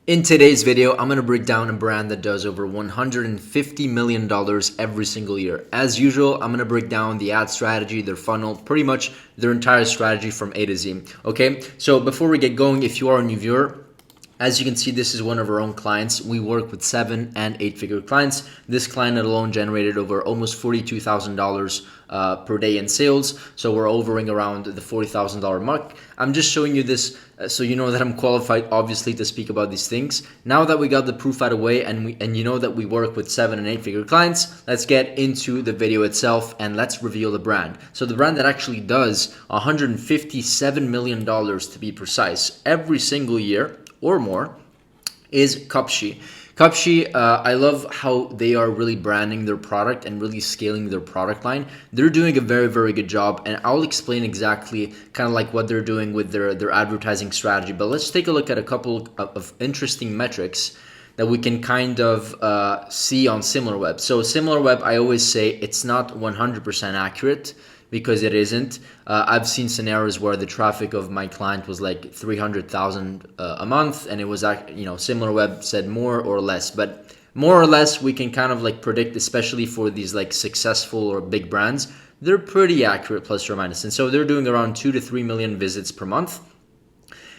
In today's video, I'm going to break down a brand that does over $150 million every single year. As usual, I'm going to break down the ad strategy, their funnel, pretty much their entire strategy from A to Z. Okay, so before we get going, if you are a new viewer, as you can see, this is one of our own clients. We work with 7- and 8-figure clients. This client alone generated over almost $42,000 per day in sales. So we're hovering around the $40,000 mark. I'm just showing you this so you know that I'm qualified, obviously, to speak about these things. Now that we got the proof out of the way and you know that we work with 7- and 8-figure clients, let's get into the video itself and let's reveal the brand. So the brand that actually does $157 million to be precise every single year or more is Cupshe. Cupshe, I love how they are really branding their product and really scaling their product line. They're doing a very, very good job, and I'll explain exactly kind of like what they're doing with their advertising strategy. But let's take a look at a couple of interesting metrics that we can kind of see on SimilarWeb. So SimilarWeb, I always say it's not 100% accurate, because it isn't. I've seen scenarios where the traffic of my client was like 300,000 a month, and it was, SimilarWeb said more or less, but more or less we can kind of like predict, especially for these like successful or big brands, they're pretty accurate plus or minus. And so they're doing around 2 to 3 million visits per month.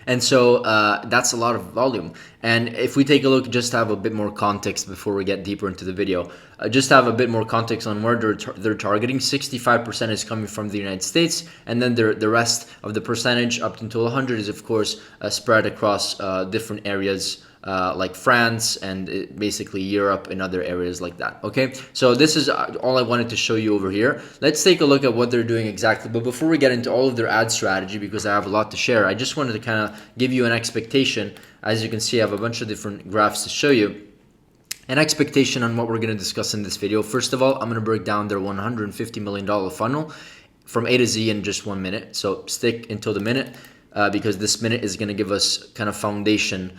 And so that's a lot of volume. And if we take a look, just to have a bit more context before we get deeper into the video, just to have a bit more context on where they're targeting, 65% is coming from the United States, and then the rest of the percentage, up until 100, is of course spread across different areas like France and basically Europe and other areas like that. Okay, so this is all I wanted to show you over here. Let's take a look at what they're doing exactly. But before we get into all of their ad strategy, because I have a lot to share, I just wanted to kind of give you an expectation. As you can see, I have a bunch of different graphs to show you. An expectation on what we're going to discuss in this video. First of all, I'm going to break down their $150 million funnel from A to Z in just 1 minute. So stick until the minute. Because this minute is going to give us kind of foundation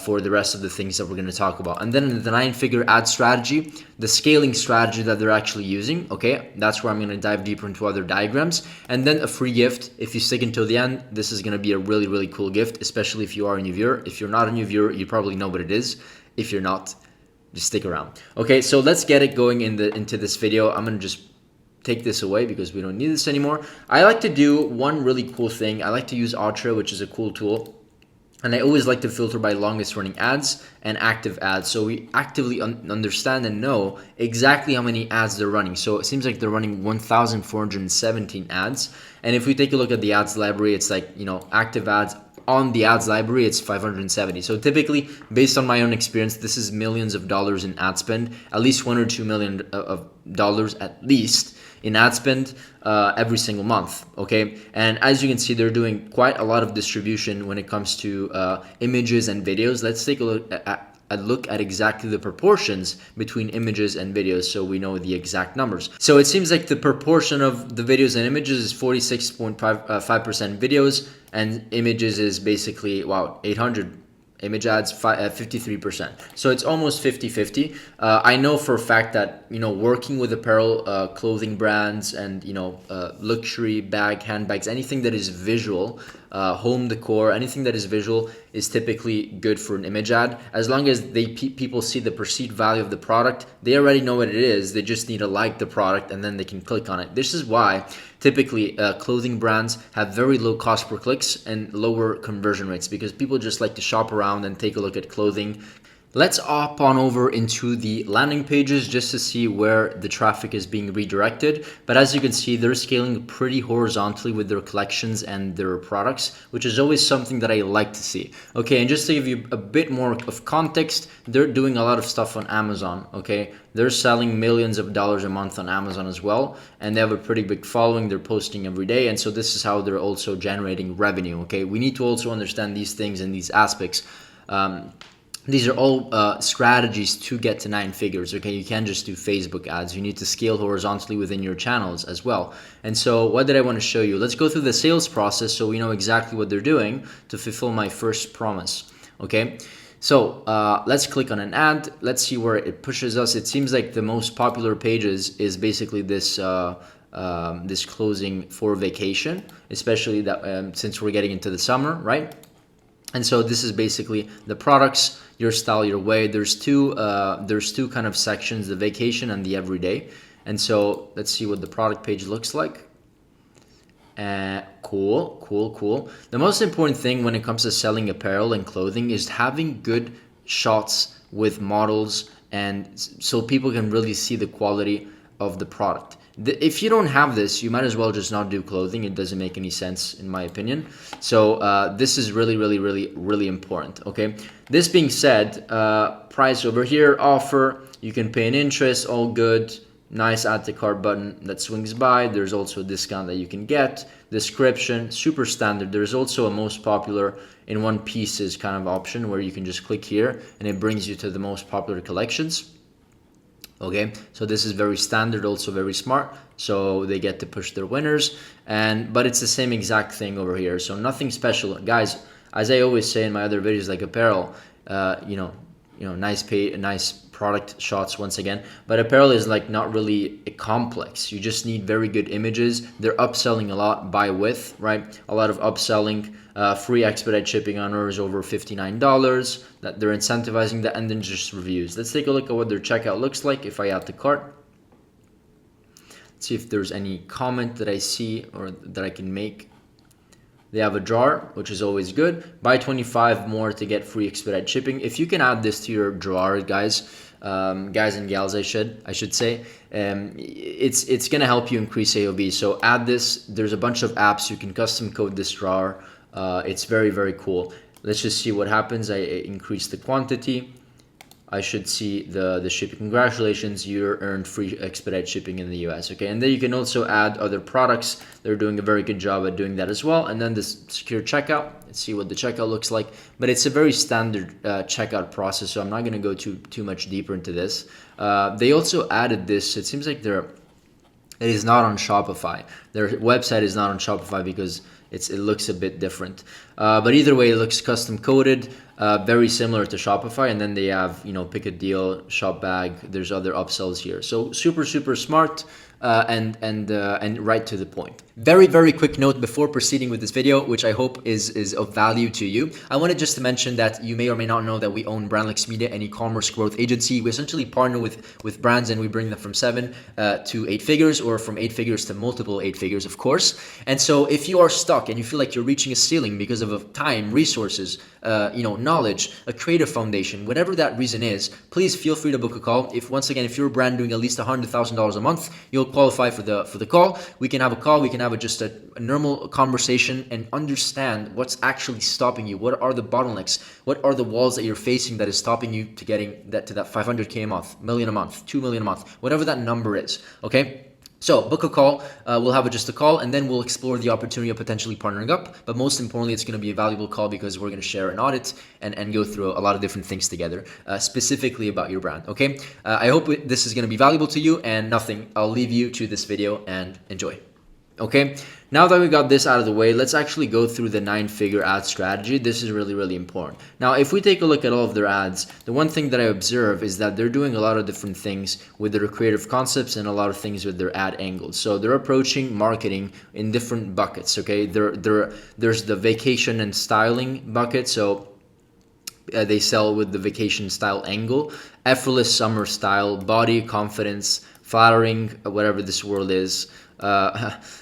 for the rest of the things that we're going to talk about. And then the 9-figure ad strategy, the scaling strategy that they're actually using, okay, that's where I'm going to dive deeper into other diagrams. And then a free gift. If you stick until the end, this is going to be a really, really cool gift, especially if you are a new viewer. If you're not a new viewer, you probably know what it is. If you're not, just stick around. Okay, so let's get it going into this video. I'm going to just take this away because we don't need this anymore. I like to do one really cool thing. I like to use Ultra, which is a cool tool. And I always like to filter by longest running ads and active ads. So we actively understand and know exactly how many ads they're running. So it seems like they're running 1,417 ads. And if we take a look at the ads library, it's like, active ads on the ads library, it's 570. So typically, based on my own experience, this is millions of dollars in ad spend, at least $1 or $2 million of dollars at least in ad spend every single month, okay? And as you can see, they're doing quite a lot of distribution when it comes to images and videos. Let's take a look at exactly the proportions between images and videos so we know the exact numbers. So it seems like the proportion of the videos and images is 46.5% videos, and images is basically, 800 image ads, 53%. So it's almost 50-50. I know for a fact that, working with apparel, clothing brands and, luxury handbags, anything that is visual, home decor, anything that is visual is typically good for an image ad. As long as people see the perceived value of the product, they already know what it is. They just need to like the product and then they can click on it. This is why typically clothing brands have very low cost per clicks and lower conversion rates, because people just like to shop around and take a look at clothing. Let's hop on over into the landing pages just to see where the traffic is being redirected. But as you can see, they're scaling pretty horizontally with their collections and their products, which is always something that I like to see. Okay, and just to give you a bit more of context, they're doing a lot of stuff on Amazon, okay? They're selling millions of dollars a month on Amazon as well, and they have a pretty big following. They're posting every day, and so this is how they're also generating revenue, okay? We need to also understand these things and these aspects. These are all strategies to get to 9 figures, okay? You can't just do Facebook ads. You need to scale horizontally within your channels as well. And so what did I want to show you? Let's go through the sales process so we know exactly what they're doing to fulfill my first promise, okay? So let's click on an ad. Let's see where it pushes us. It seems like the most popular pages is basically this this closing for vacation, especially that since we're getting into the summer, right? And so this is basically the products. your style, your way. There's two kind of sections, the vacation and the everyday. And so let's see what the product page looks like. Cool. The most important thing when it comes to selling apparel and clothing is having good shots with models, and so people can really see the quality of the product. If you don't have this, you might as well just not do clothing. It doesn't make any sense, in my opinion. So this is really important. Okay. This being said, price over here, offer. You can pay in interest. All good. Nice add to cart button that swings by. There's also a discount that you can get. Description, super standard. There's also a most popular in one pieces kind of option where you can just click here and it brings you to the most popular collections. Okay, so this is very standard, also very smart. So they get to push their winners, but it's the same exact thing over here. So nothing special, guys. As I always say in my other videos, like apparel, nice product shots once again, but apparel is like not really complex. You just need very good images. They're upselling a lot by with, right? A lot of upselling, free expedite shipping on orders over $59 that they're incentivizing that, and then just reviews. Let's take a look at what their checkout looks like if I add to cart. Let's see if there's any comment that I see or that I can make. They have a jar, which is always good. Buy 25 more to get free expedite shipping. If you can add this to your jar, guys and gals, I should say, it's gonna help you increase AOV. So add this. There's a bunch of apps you can custom code this jar. It's very cool. Let's just see what happens. I increase the quantity. I should see the shipping. Congratulations, you earned free expedite shipping in the US. Okay, and then you can also add other products. They're doing a very good job at doing that as well. And then this secure checkout. Let's see what the checkout looks like. But it's a very standard checkout process, so I'm not going to go too much deeper into this. They also added this. It seems like it is not on Shopify. Their website is not on Shopify because it looks a bit different. But either way, it looks custom coded, very similar to Shopify. And then they have, pick a deal, shop bag. There's other upsells here. So super smart and right to the point. Very quick note before proceeding with this video, which I hope is of value to you. I wanted just to mention that you may or may not know that we own Brandlex Media, an e-commerce growth agency. We essentially partner with brands and we bring them from 7 to 8 figures, or from 8 figures to multiple 8 figures, of course. And so if you are stuck and you feel like you're reaching a ceiling because of time, resources, knowledge, a creative foundation, whatever that reason is, please feel free to book a call. If you're a brand doing at least $100,000 a month, you'll qualify for the call. We can have a call. We can have just a normal conversation and understand what's actually stopping you. What are the bottlenecks? What are the walls that you're facing that is stopping you to getting to that 500K a month, million a month, 2 million a month, whatever that number is. Okay. So book a call. We'll have just a call, and then we'll explore the opportunity of potentially partnering up. But most importantly, it's going to be a valuable call because we're going to share an audit and go through a lot of different things together, specifically about your brand. Okay. I hope this is going to be valuable to you, and I'll leave you to this video and enjoy. Okay, now that we got this out of the way, let's actually go through the 9-figure ad strategy. This is really important. Now, if we take a look at all of their ads, the one thing that I observe is that they're doing a lot of different things with their creative concepts and a lot of things with their ad angles. So they're approaching marketing in different buckets. Okay, there's the vacation and styling bucket. So they sell with the vacation style angle, effortless summer style, body confidence, flattering, whatever this word is,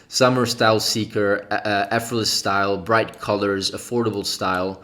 summer style seeker, effortless style, bright colors, affordable style,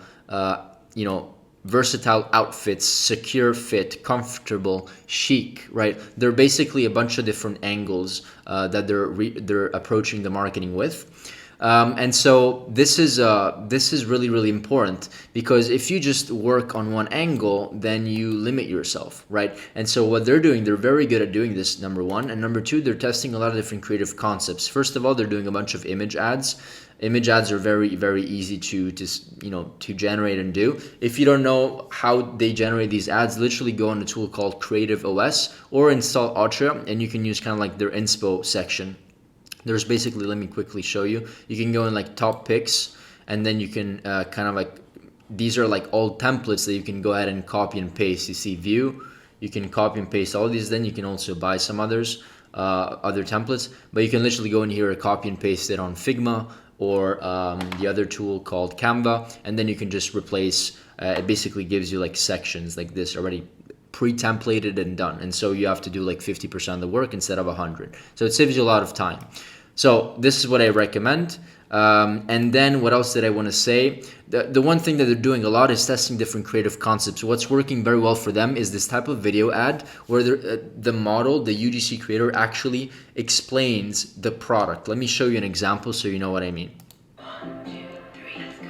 versatile outfits, secure fit, comfortable, chic, right? They're basically a bunch of different angles that they're approaching the marketing with. And so this is really important, because if you just work on one angle, then you limit yourself, right? And so what they're doing, they're very good at doing this, number one. And number two, they're testing a lot of different creative concepts. First of all, they're doing a bunch of image ads. Image ads are very easy to generate and do. If you don't know how they generate these ads, literally go on a tool called Creative OS or install Ultra, and you can use kind of like their inspo section. There's basically, let me quickly show you. You can go in like top picks, and then you can kind of like, these are like all templates that you can go ahead and copy and paste. You see view, you can copy and paste all these. Then you can also buy some other templates, but you can literally go in here and copy and paste it on Figma or the other tool called Canva, and then you can just replace it basically gives you like sections like this already pre-templated and done, and so you have to do like 50% of the work instead of 100, so it saves you a lot of time. So this is what I recommend. And then what else did I want to say? The one thing that they're doing a lot is testing different creative concepts. What's working very well for them is this type of video ad where the model, the UGC creator, actually explains the product. Let me show you an example so you know what I mean. 1, 2, 3, let's go.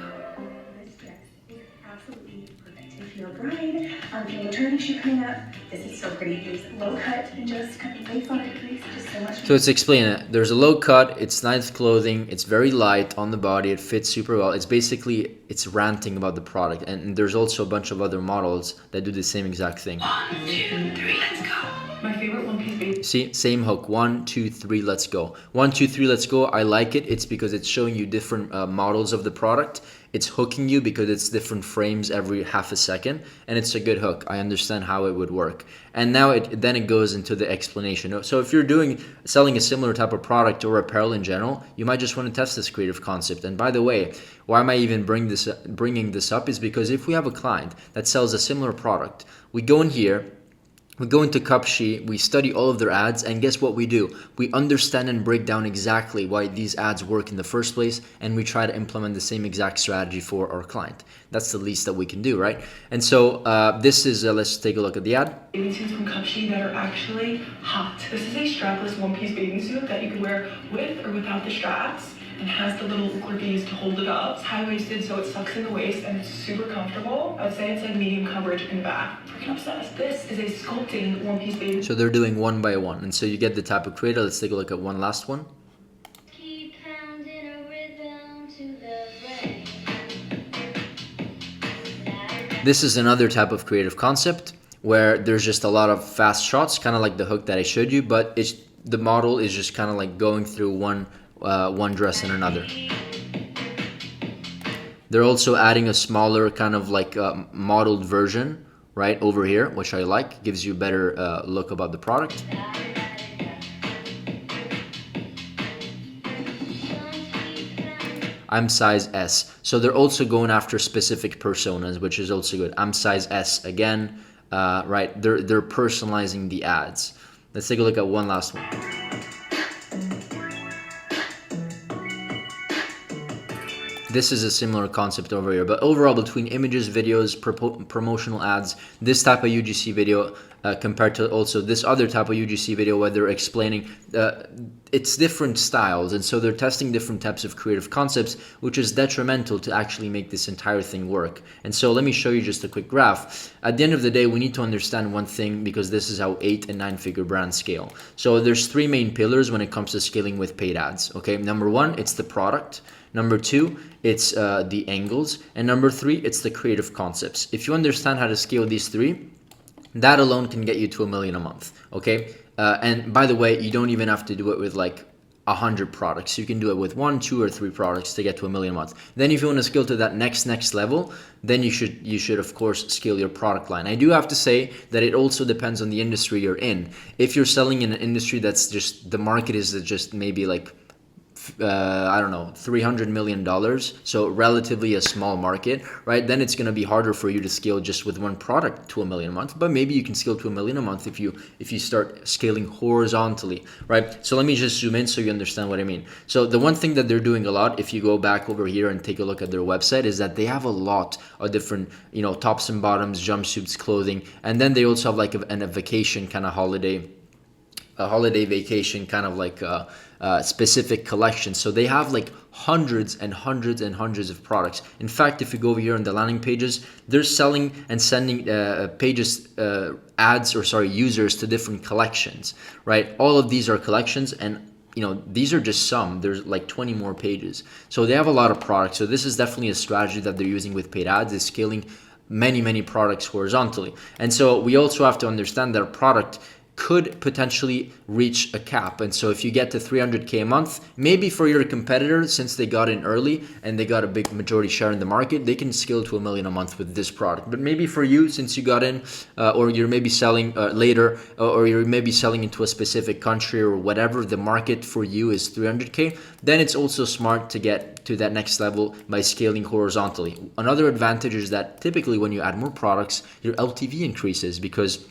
Yes, absolutely perfect. If you're a bride, if you have a maternity shoot coming up, this is so pretty. It's low cut and just kind of lace on it, creates just so much. So it's explaining it. There's a low cut, it's nice clothing, it's very light on the body, it fits super well. It's ranting about the product. And there's also a bunch of other models that do the same exact thing. 1, 2, 3, let's go. My favorite one-piece baby. See, same hook. 1, 2, 3, let's go. 1, 2, 3, let's go. I like it. It's because it's showing you different models of the product. It's hooking you because it's different frames every half a second, and it's a good hook. I understand how it would work. And now then it goes into the explanation. So if you're selling a similar type of product or apparel in general, you might just want to test this creative concept. And by the way, why am I even bringing this up is because if we have a client that sells a similar product, we go in here, we go into Cupsheet, we study all of their ads, and guess what we do? We understand and break down exactly why these ads work in the first place, and we try to implement the same exact strategy for our client. That's the least that we can do, right? And so this is, let's take a look at the ad. Bathing suits from Cupsheet that are actually hot. This is a strapless one-piece bathing suit that you can wear with or without the straps, and has the little grippies to hold it up. It's high-waisted, so it sucks in the waist, and it's super comfortable. I would say it's like medium coverage in the back. Freaking obsessed. This is a sculpting one-piece bathing. So they're doing one by one, and so you get the type of creator. Let's take a look at one last one. Keep pounding a rhythm to the brain. This is another type of creative concept where there's just a lot of fast shots, kind of like the hook that I showed you, but the model is just kind of like going through one dress and another. They're also adding a smaller kind of like modeled version right over here, which I like. Gives you a better look about the product. I'm size S. So they're also going after specific personas, which is also good. I'm size S again, right? They're personalizing the ads. Let's take a look at one last one. This is a similar concept over here, but overall between images, videos, promotional ads, this type of UGC video compared to also this other type of UGC video where they're explaining it's different styles, and so they're testing different types of creative concepts, which is detrimental to actually make this entire thing work. And so let me show you just a quick graph. At the end of the day, we need to understand one thing, because this is how 8 and 9-figure brands scale. So there's 3 main pillars when it comes to scaling with paid ads. Okay, number 1, it's the product. Number 2, it's the angles. And number 3, it's the creative concepts. If you understand how to scale these 3, that alone can get you to $1 million a month. Okay, and by the way, you don't even have to do it with like 100 products. You can do it with 1, 2, or 3 products to get to $1 million a month. Then if you want to scale to that next level, then you should of course scale your product line. I do have to say that it also depends on the industry you're in. If you're selling in an industry that's just, the market is just maybe like I don't know, $300 million, so relatively a small market, right? Then it's going to be harder for you to scale just with one product to $1 million a month, but maybe you can scale to $1 million a month if you start scaling horizontally, right? So let me just zoom in so you understand what I mean. So the one thing that they're doing a lot, if you go back over here and take a look at their website, is that they have a lot of different, tops and bottoms, jumpsuits, clothing, and then they also have like a vacation kind of holiday vacation kind of like specific collection. So they have like hundreds and hundreds and hundreds of products. In fact, if you go over here on the landing pages, they're selling and sending users to different collections, right? All of these are collections, and these are just some. There's like 20 more pages. So they have a lot of products. So this is definitely a strategy that they're using with paid ads, is scaling many products horizontally. And so we also have to understand that a product could potentially reach a cap. And so if you get to 300K a month, maybe for your competitor, since they got in early and they got a big majority share in the market, they can scale to $1 million a month with this product. But maybe for you, since you got in, or you're maybe selling later, or you're maybe selling into a specific country or whatever, the market for you is 300K, then it's also smart to get to that next level by scaling horizontally. Another advantage is that typically when you add more products, your LTV increases because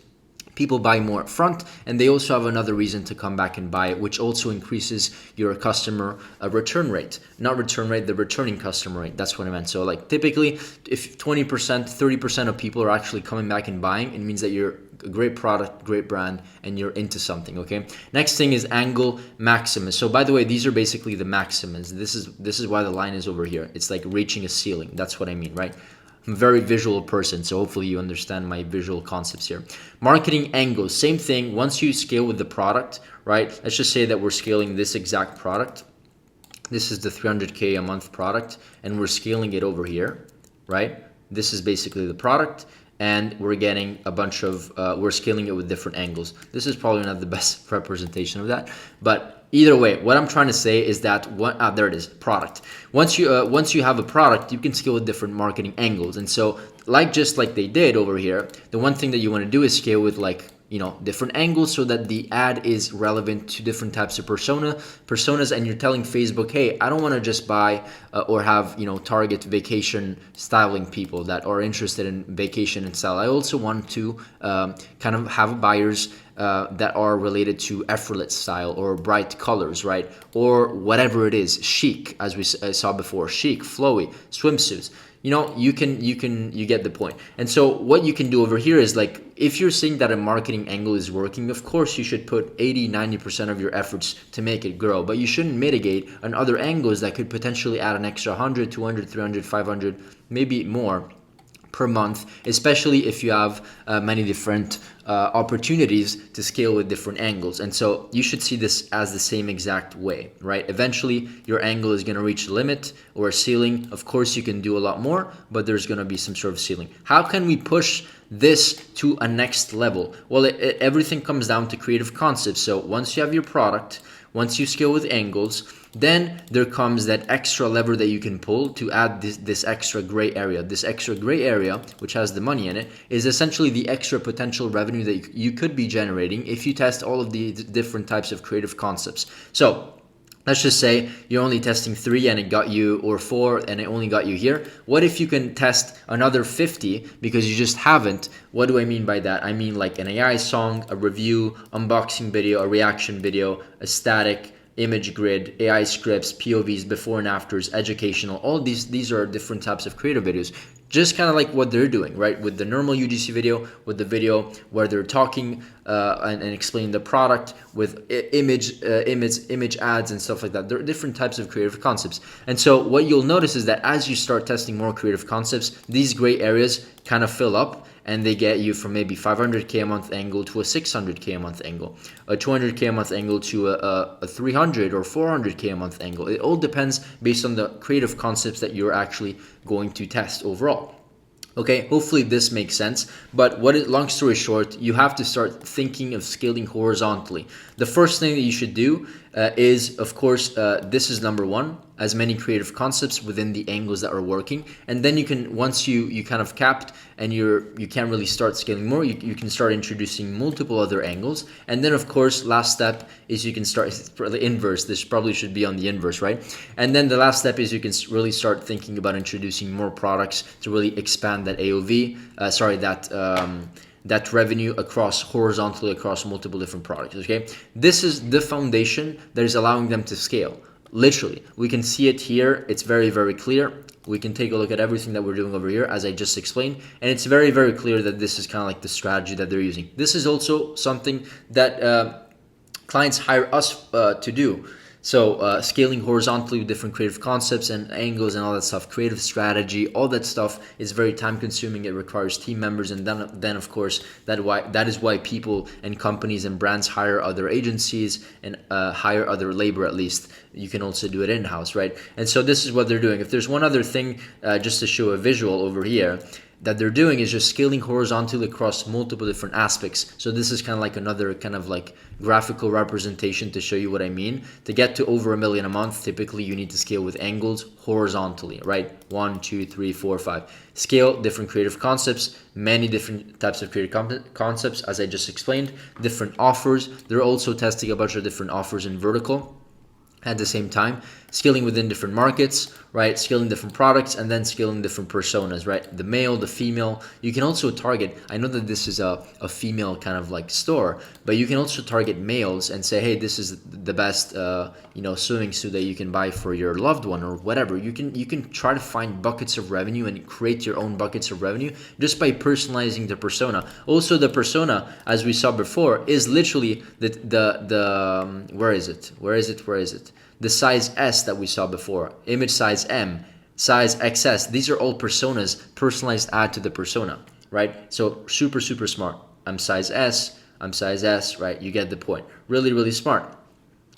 people buy more up front, and they also have another reason to come back and buy it, which also increases your customer return rate. Not return rate, the returning customer rate. That's what I meant. So like typically if 20%, 30% of people are actually coming back and buying, it means that you're a great product, great brand, and you're into something, okay? Next thing is angle maximus. So by the way, these are basically the maximus. This is why the line is over here. It's like reaching a ceiling. That's what I mean, right? I'm a very visual person, so hopefully you understand my visual concepts here. Marketing angles, same thing. Once you scale with the product, right? Let's just say that we're scaling this exact product. This is the 300K a month product, and we're scaling it over here, right? This is basically the product, and we're getting a bunch of, we're scaling it with different angles. This is probably not the best representation of that, but either way, what I'm trying to say is that there it is, product. Once you have a product, you can scale with different marketing angles. And so just like they did over here, the one thing that you want to do is scale with different angles so that the ad is relevant to different types of personas, and you're telling Facebook, hey, I don't want to just buy or have target vacation styling people that are interested in vacation and style. I also want to kind of have buyers that are related to effortless style or bright colors, right? Or whatever it is, chic, as we saw before, chic, flowy, swimsuits. You get the point. And so what you can do over here is like, if you're seeing that a marketing angle is working, of course you should put 80-90% of your efforts to make it grow, but you shouldn't mitigate on other angles that could potentially add an extra 100, 200, 300, 500, maybe more per month, especially if you have many different opportunities to scale with different angles. And so you should see this as the same exact way, right? Eventually your angle is going to reach a limit or a ceiling. Of course you can do a lot more, but there's going to be some sort of ceiling. How can we push this to a next level? Well, everything comes down to creative concepts. So once you have your product, once you scale with angles, then there comes that extra lever that you can pull to add this extra gray area. This extra gray area, which has the money in it, is essentially the extra potential revenue that you could be generating if you test all of the different types of creative concepts. So let's just say you're only testing 3 and it got you, or 4 and it only got you here. What if you can test another 50 because you just haven't? What do I mean by that? I mean like an AI song, a review, unboxing video, a reaction video, a static image grid, AI scripts, POVs, before and afters, educational. All these are different types of creative videos. Just kind of like what they're doing, right? With the normal UGC video, with the video where they're talking and explaining the product, with image ads and stuff like that. There are different types of creative concepts. And so what you'll notice is that as you start testing more creative concepts, these gray areas kind of fill up, and they get you from maybe 500K a month angle to a 600K a month angle, a 200K a month angle to a 300 or 400K a month angle. It all depends based on the creative concepts that you're actually going to test overall. Okay, hopefully this makes sense. But long story short, you have to start thinking of scaling horizontally. The first thing that you should do is, of course, this is number one, as many creative concepts within the angles that are working. And then you can, once you kind of capped and you can't really start scaling more, you can start introducing multiple other angles. And then, of course, last step is you can start the inverse. This probably should be on the inverse, right? And then the last step is you can really start thinking about introducing more products to really expand that AOV, that revenue horizontally across multiple different products, okay? This is the foundation that is allowing them to scale. Literally, we can see it here. It's very, very clear. We can take a look at everything that we're doing over here, as I just explained, and it's very, very clear that this is kind of like the strategy that they're using. This is also something that clients hire us to do. So scaling horizontally with different creative concepts and angles and all that stuff, creative strategy, all that stuff is very time consuming. It requires team members, and then of course that is why people and companies and brands hire other agencies and hire other labor. At least you can also do it in-house, right? And so this is what they're doing. If there's one other thing, just to show a visual over here, that they're doing is just scaling horizontally across multiple different aspects. So this is kind of like another kind of like graphical representation to show you what I mean. To get to over $1 million a month, typically you need to scale with angles horizontally, right? 1, 2, 3, 4, 5. Scale different creative concepts, many different types of creative concepts, as I just explained, different offers. They're also testing a bunch of different offers in vertical at the same time, scaling within different markets, right? Scaling different products, and then scaling different personas, right? The male, the female. You can also target, I know that this is a female kind of like store, but you can also target males and say, hey, this is the best swimming suit that you can buy for your loved one or whatever. You can try to find buckets of revenue and create your own buckets of revenue just by personalizing the persona. Also, the persona, as we saw before, is literally the where is it? The size S that we saw before, image size M, size XS. These are all personas, personalized ad to the persona, right? So super, super smart. I'm size S, right? You get the point. Really, really smart.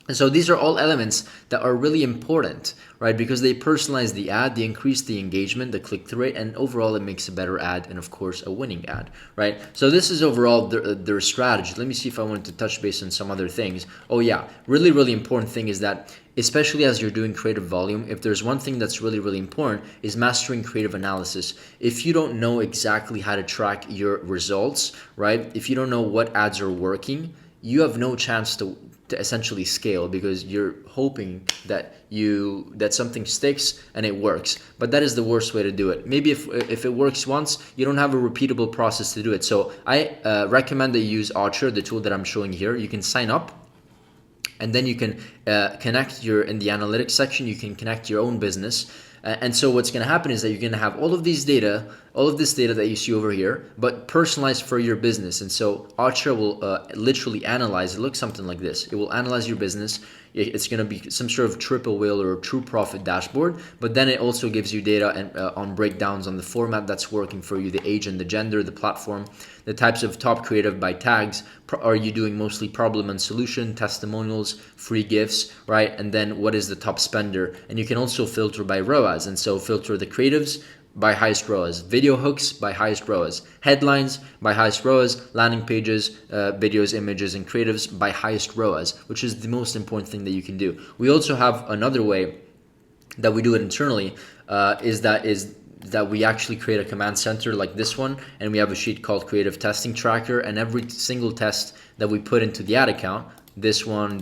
And so these are all elements that are really important, right? Because they personalize the ad, they increase the engagement, the click-through rate, and overall it makes a better ad and, of course, a winning ad, right? So this is overall their strategy. Let me see if I wanted to touch base on some other things. Oh yeah, really, really important thing is that, especially as you're doing creative volume, if there's one thing that's really, really important is mastering creative analysis. If you don't know exactly how to track your results, right? If you don't know what ads are working, you have no chance to essentially scale, because you're hoping that something sticks and it works. But that is the worst way to do it. Maybe if it works once, you don't have a repeatable process to do it. So I recommend that you use Archer, the tool that I'm showing here. You can sign up, and then you can connect in the analytics section, you can connect your own business. And so what's going to happen is that you're going to have all of this data that you see over here, but personalized for your business. And so Archer will literally analyze. It looks something like this. It will analyze your business. It's going to be some sort of triple whale or true profit dashboard, but then it also gives you data and on breakdowns on the format that's working for you, the age and the gender, the platform, the types of top creative by tags. Are you doing mostly problem and solution, testimonials, free gifts, right? And then what is the top spender? And you can also filter by ROAS, and so filter the creatives by highest ROAS, video hooks by highest ROAS, headlines by highest ROAS, landing pages, videos, images, and creatives by highest ROAS, which is the most important thing that you can do. We also have another way that we do it internally, is that we actually create a command center like this one, and we have a sheet called Creative Testing Tracker, and every single test that we put into the ad account, this one,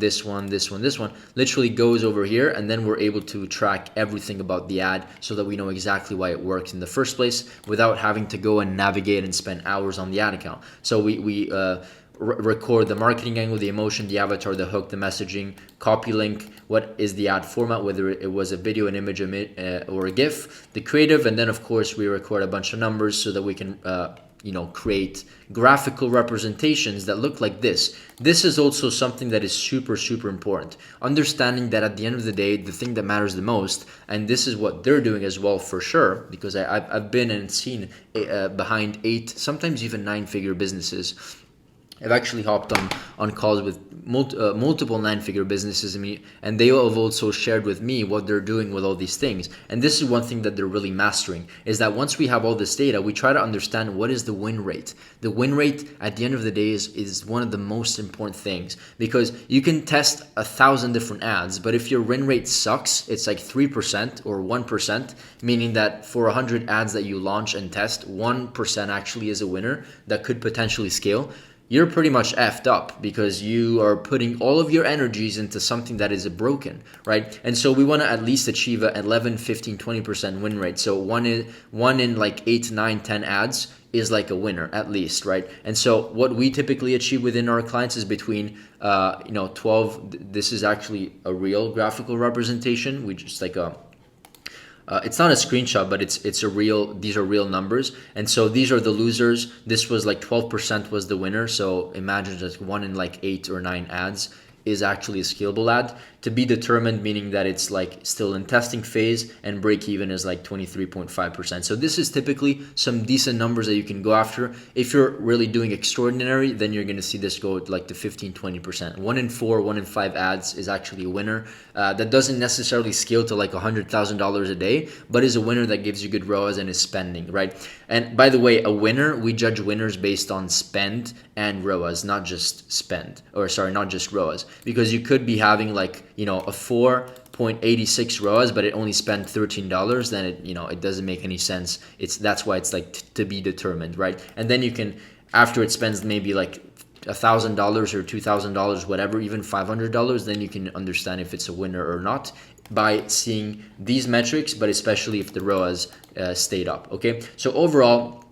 literally goes over here, and then we're able to track everything about the ad so that we know exactly why it works in the first place without having to go and navigate and spend hours on the ad account. So we record the marketing angle, the emotion, the avatar, the hook, the messaging, copy link, what is the ad format, whether it was a video, an image, or a GIF, the creative, and then of course we record a bunch of numbers so that we can create graphical representations that look like this. This is also something that is super, super important. Understanding that at the end of the day, the thing that matters the most, and this is what they're doing as well for sure, because I've been and seen behind 8, sometimes even 9-figure businesses. I've actually hopped on calls with multiple 9-figure businesses, and they have also shared with me what they're doing with all these things. And this is one thing that they're really mastering, is that once we have all this data, we try to understand what is the win rate. The win rate at the end of the day is one of the most important things, because you can test 1,000 different ads, but if your win rate sucks, it's like 3% or 1%, meaning that for 100 ads that you launch and test, 1% actually is a winner that could potentially scale. You're pretty much effed up, because you are putting all of your energies into something that is broken, right? And so we want to at least achieve a 11, 15, 20% win rate. So one in like 8, 9, 10 ads is like a winner at least, right? And so what we typically achieve within our clients is between 12. This is actually a real graphical representation. We just like it's not a screenshot, but it's a real. These are real numbers, and so these are the losers. This was like 12% was the winner. So imagine just 1 in like 8 or 9 ads is actually a scalable ad. To be determined, meaning that it's like still in testing phase, and break even is like 23.5%. So this is typically some decent numbers that you can go after. If you're really doing extraordinary, then you're going to see this go like to 15-20%. 1 in 4, 1 in 5 ads is actually a winner. That doesn't necessarily scale to like $100,000 a day, but is a winner that gives you good ROAS and is spending, right? And by the way, a winner, we judge winners based on spend and ROAS, not just spend, or sorry, not just ROAS, because you could be having like, you know, a 4.86 ROAS, but it only spent $13, then it, you know, it doesn't make any sense. That's why it's like to be determined, right? And then you can, after it spends maybe like $1,000 or $2,000, whatever, even $500, then you can understand if it's a winner or not by seeing these metrics, but especially if the ROAS stayed up. Okay, so overall,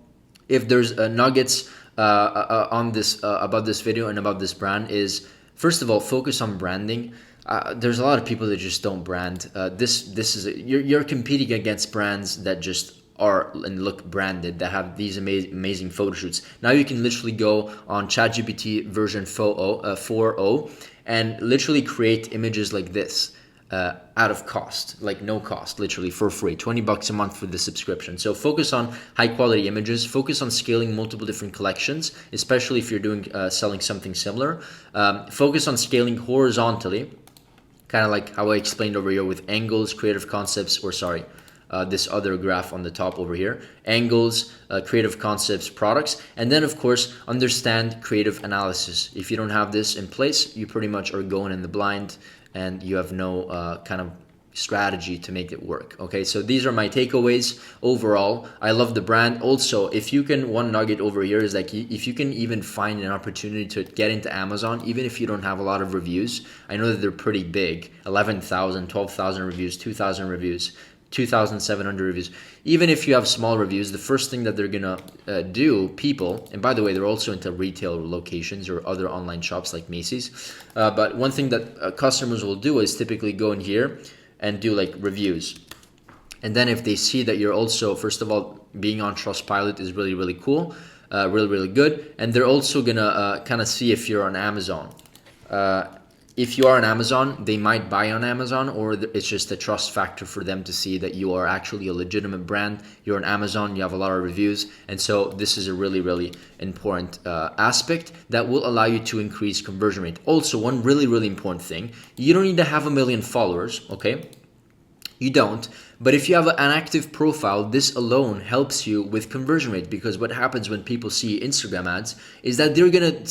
if there's nuggets on this about this video and about this brand is, first of all, focus on branding. There's a lot of people that just don't brand. This is you're competing against brands that just are and look branded, that have these amazing photo shoots. Now you can literally go on ChatGPT version 4.0 and literally create images like this out of cost, like no cost, literally for free, $20 a month for the subscription. So focus on high quality images, focus on scaling multiple different collections, especially if you're doing selling something similar. Focus on scaling horizontally, kind of like how I explained over here with angles, creative concepts, or sorry, this other graph on the top over here, angles, creative concepts, products, and then of course understand creative analysis. If you don't have this in place, you pretty much are going in the blind and you have no kind of strategy to make it work. Okay, so these are my takeaways overall. I love the brand. Also, if you can, one nugget over here is like, if you can even find an opportunity to get into Amazon, even if you don't have a lot of reviews, I know that they're pretty big, 11,000, 12,000 reviews, 2,000 reviews, 2,700 reviews. Even if you have small reviews, the first thing that they're gonna do, people, and by the way, they're also into retail locations or other online shops like Macy's, but one thing that customers will do is typically go in here and do like reviews. And then if they see that you're also, first of all, being on Trustpilot is really, really cool, really, really good. And they're also gonna kind of see if you're on Amazon. If you are on Amazon, they might buy on Amazon, or it's just a trust factor for them to see that you are actually a legitimate brand. You're on Amazon, you have a lot of reviews, and so this is a really, really important aspect that will allow you to increase conversion rate. Also, one really, really important thing, you don't need to have 1 million followers, okay? You don't. But if you have an active profile, this alone helps you with conversion rate, because what happens when people see Instagram ads is that they're gonna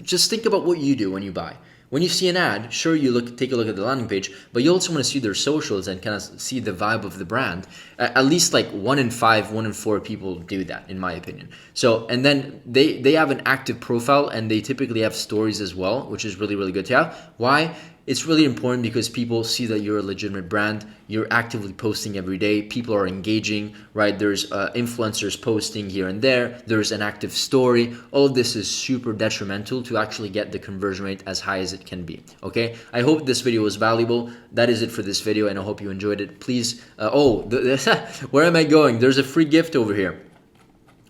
just think about what you do when you buy. When you see an ad, sure, you take a look at the landing page, but you also want to see their socials and kind of see the vibe of the brand. At least like 1 in 5, 1 in 4 people do that, in my opinion. So, and then they have an active profile, and they typically have stories as well, which is really, really good to have. Why? It's really important because people see that you're a legitimate brand. You're actively posting every day. People are engaging, right? There's influencers posting here and there. There's an active story. All of this is super detrimental to actually get the conversion rate as high as it can be, okay? I hope this video was valuable. That is it for this video, and I hope you enjoyed it. Please, where am I going? There's a free gift over here.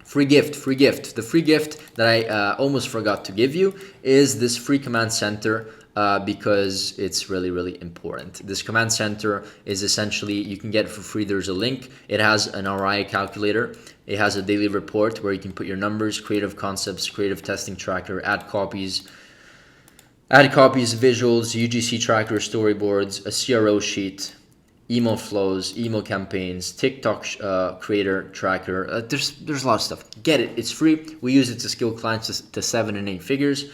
Free gift. The free gift that I almost forgot to give you is this free command center, because it's really, really important. This command center is essentially, you can get it for free. There's a link. It has an ROI calculator. It has a daily report where you can put your numbers, creative concepts, creative testing tracker, ad copies, visuals, UGC tracker, storyboards, a CRO sheet, email flows, email campaigns, TikTok creator tracker. There's a lot of stuff. Get it. It's free. We use it to scale clients to 7 and 8 figures.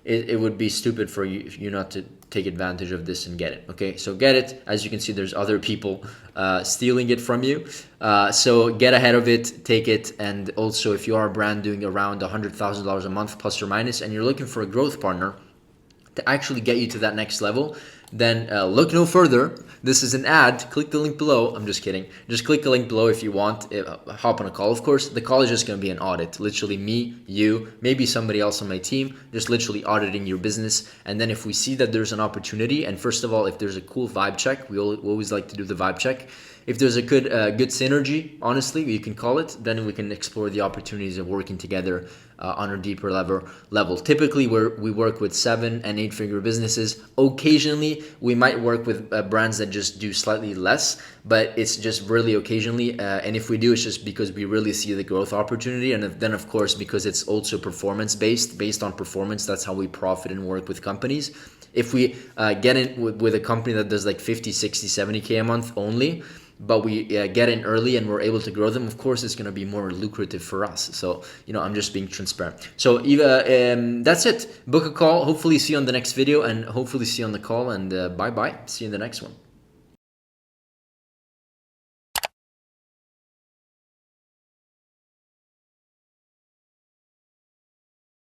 It would be stupid for you not to take advantage of this and get it. Okay, so get it. As you can see, there's other people stealing it from you. So get ahead of it, take it. And also, if you are a brand doing around $100,000 a month plus or minus, and you're looking for a growth partner to actually get you to that next level, then look no further. This is an ad. Click the link below. I'm just kidding. Just click the link below if you want. Hop on a call. Of course, the call is just going to be an audit. Literally me, you, maybe somebody else on my team, just literally auditing your business. And then if we see that there's an opportunity, and first of all, if there's a cool vibe check, we always like to do the vibe check. If there's a good synergy, honestly, you can call it, then we can explore the opportunities of working together on a deeper level. Typically, we work with 7 and 8 figure businesses. Occasionally, occasionally we might work with brands that just do slightly less, but it's just really occasionally. And if we do, it's just because we really see the growth opportunity. And then of course, because it's also performance based on performance, that's how we profit and work with companies. If we get in with a company that does like 50, 60, 70K a month only, but we get in early and we're able to grow them, of course it's going to be more lucrative for us. So, I'm just being transparent. So Eva, that's it. Book a call. Hopefully see you on the next video, and hopefully see you on the call, and bye bye. See you in the next one.